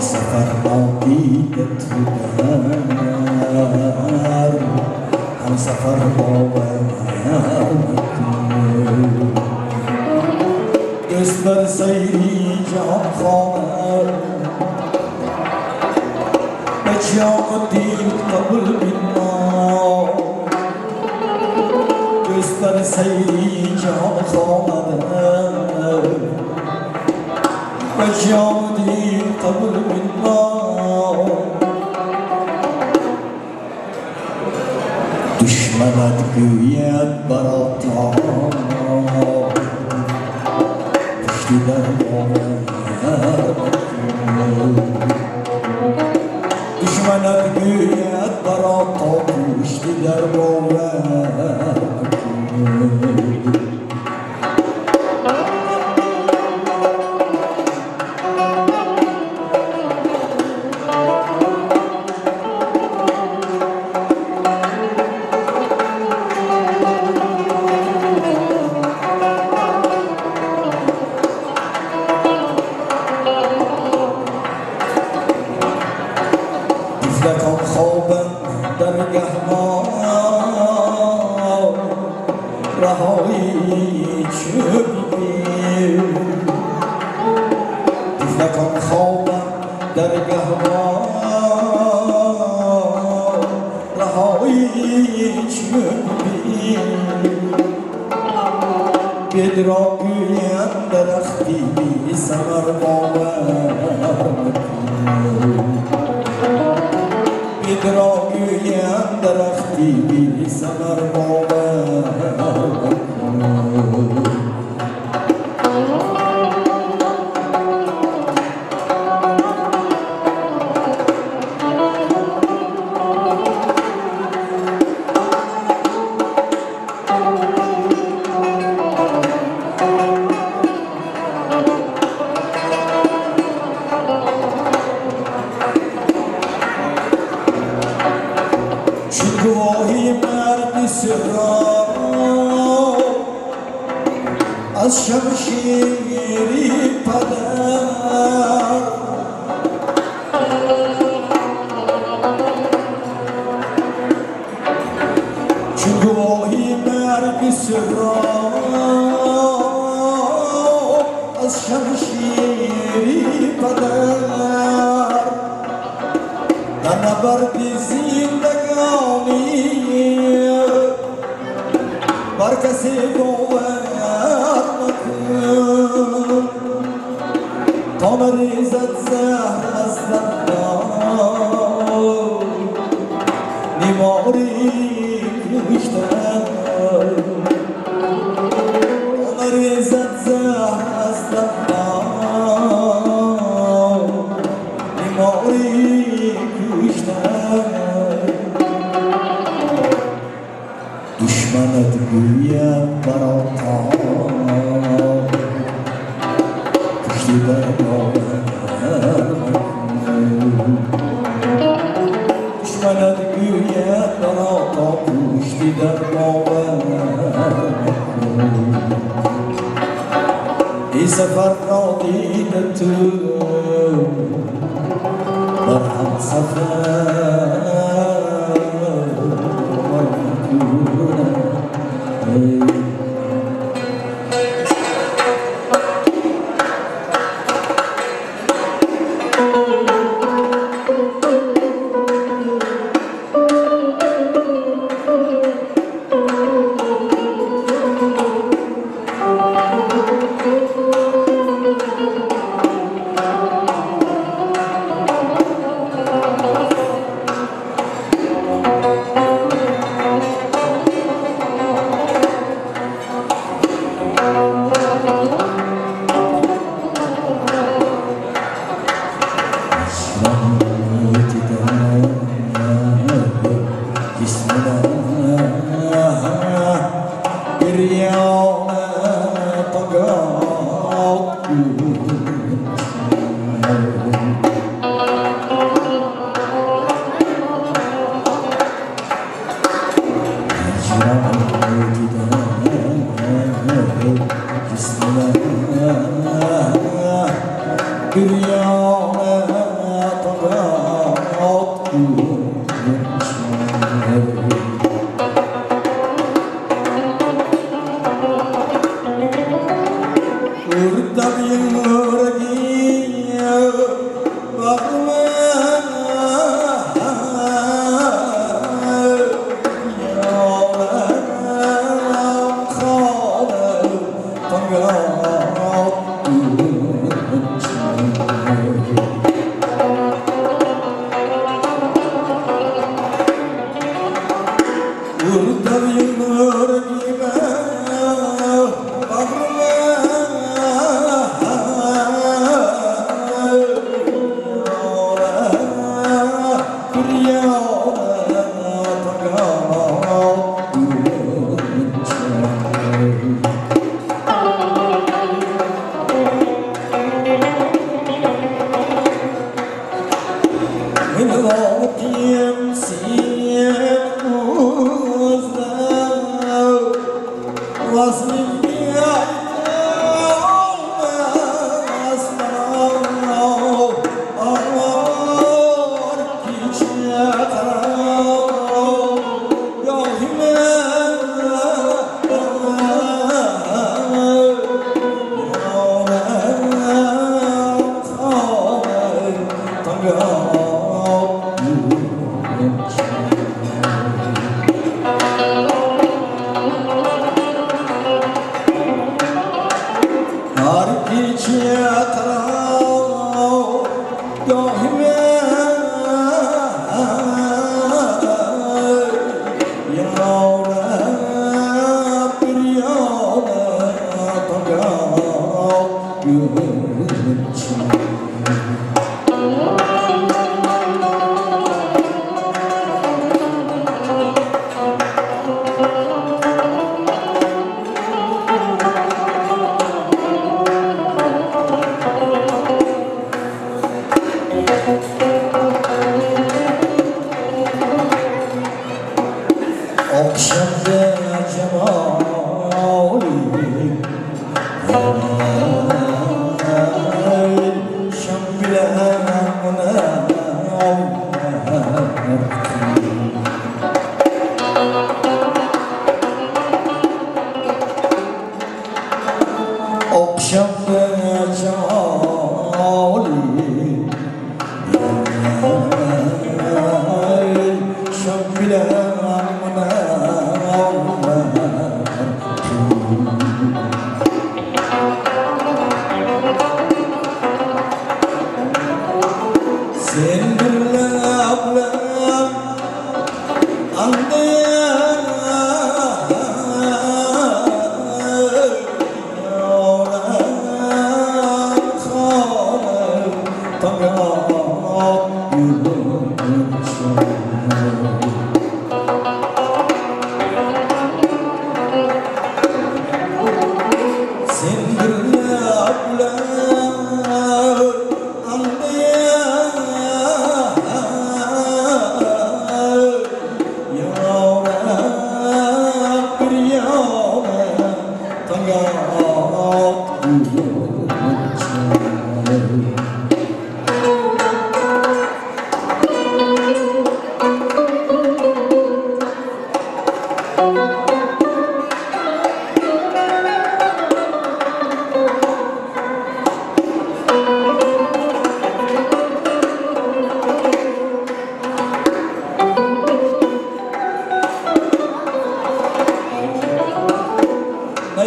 سفر عقیدت در هم سفر دوست بر سیری جان خواهر به جام دین قبول بنا دوست بر سیری جان خواهر به جام دین قبول بنا دشمنت گوید براتا پشتی در دشمنت گوید براتا پشتی در لکن خوابم در گهوار رهایی چه بگیر لکن خوابم در گهوار رهایی چه بگیر بدرا گویم درختی بی ثمر باور بدرا گویم درختی بی ثمر باور گواهی مرد سرا از شمشیری پدر چون گواهی مرد سرا از شمشیری پدر در نبرد زندگانی بر کسی باور مکن تا مریزت زهر از دندان نیماری کشتن تا مریزت زهر از دندان نیماری دشمنت گوید براتا پشتی در دشمنت گوید براتا پشتی در ای سفر را دید تو بر هم سفر Bismillah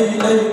Lay lay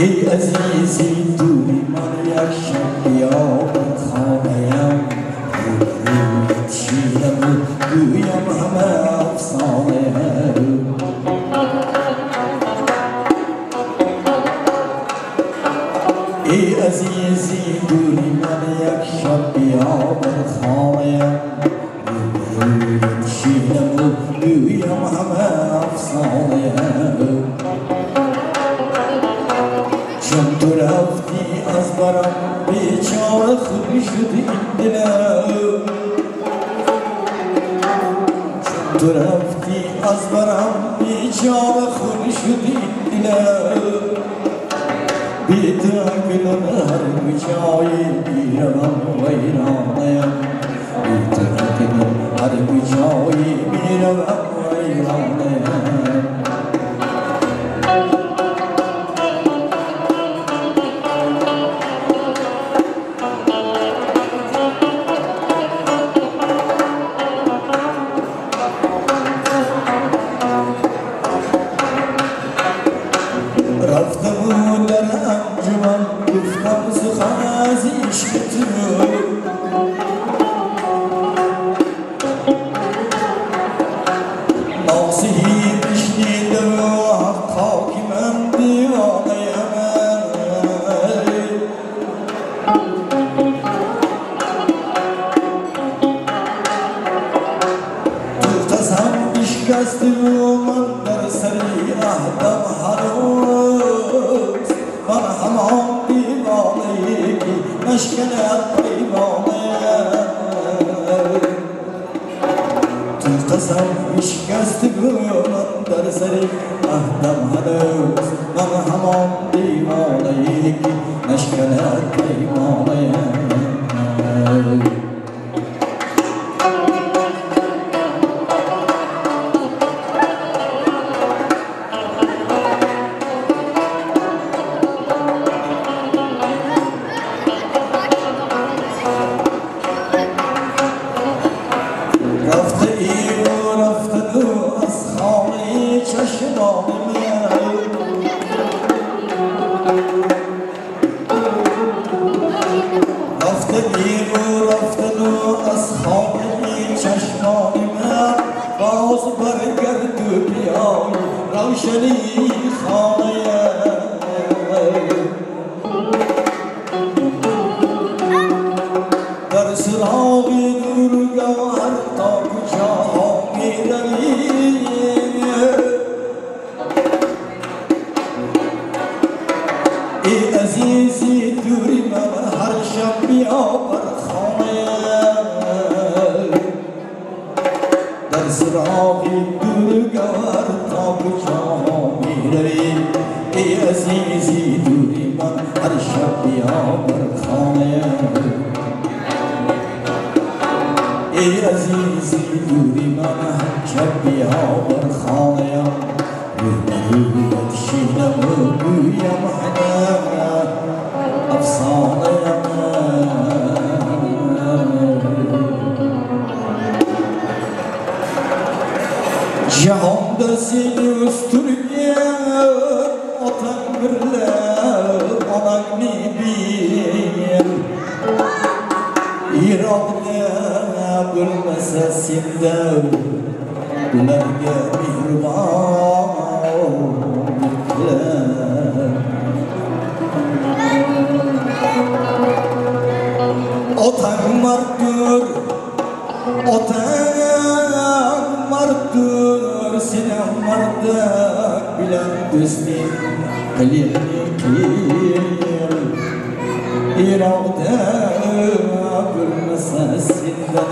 ای عزیزی دوری من یک شب بیابد خانه‌ام رویت شیرم و گویم همه افسانه ای عزیزی دوری من یک شب بیابد خانه‌ام رویت شیرم و گویم همه افسانه چون تو رفتی از برم بیچاره خود شد این دلم چون تو رفتی از برم بیچاره خود شد این دلم بی تو گلم هر کجایی میروم ویرانم بی تو گلم هر کجایی میروم ویرانم رفتم و در انجمن گفتم سخن از عشق تو ناصحی بشنیدم و حقا که من دیوانه‌ام تو قسم بشکستی و من در سری عهدم هنوز من همان دیوانه‌ای که نشکند پیمانه تو قسم بشکستی و من در سری عهدم هنوز من همان دیوانه‌ای که نشکند پیمانه باز برگرد و بیای روشنی خانه در سراغ نور گوهر تا کجا میروی ای عزیزی دوری من هر شب بیاور خانه در سراغ دور گوهر تا کجا میروی ای عزیزی دوری من هر شب بیاور خانه ای عزیزی دوری من هر شب بیاور خانه رویت شیرم و گویم همه افسانه جهان در سینه استرگه atan birle anak nibin İrabne bilmese sinde Ularga mihriban Otan mardur Otan mardur Sinem mardak bilen düzmin Kıliyani kim İrabne bilmese sinde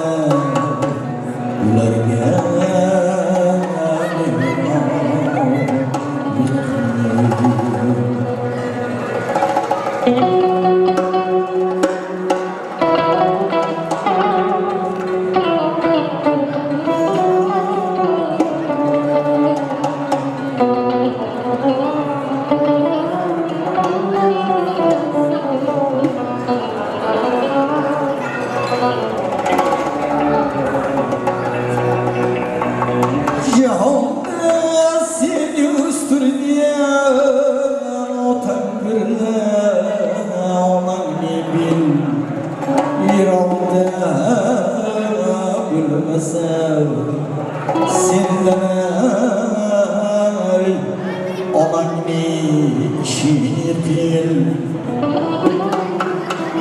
Ularga mihriban عمرني بالإرادة بالمسار سندنار عمرني شيرين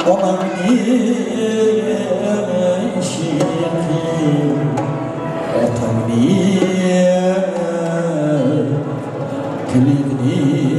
عمرني شيرين عمرني كلمني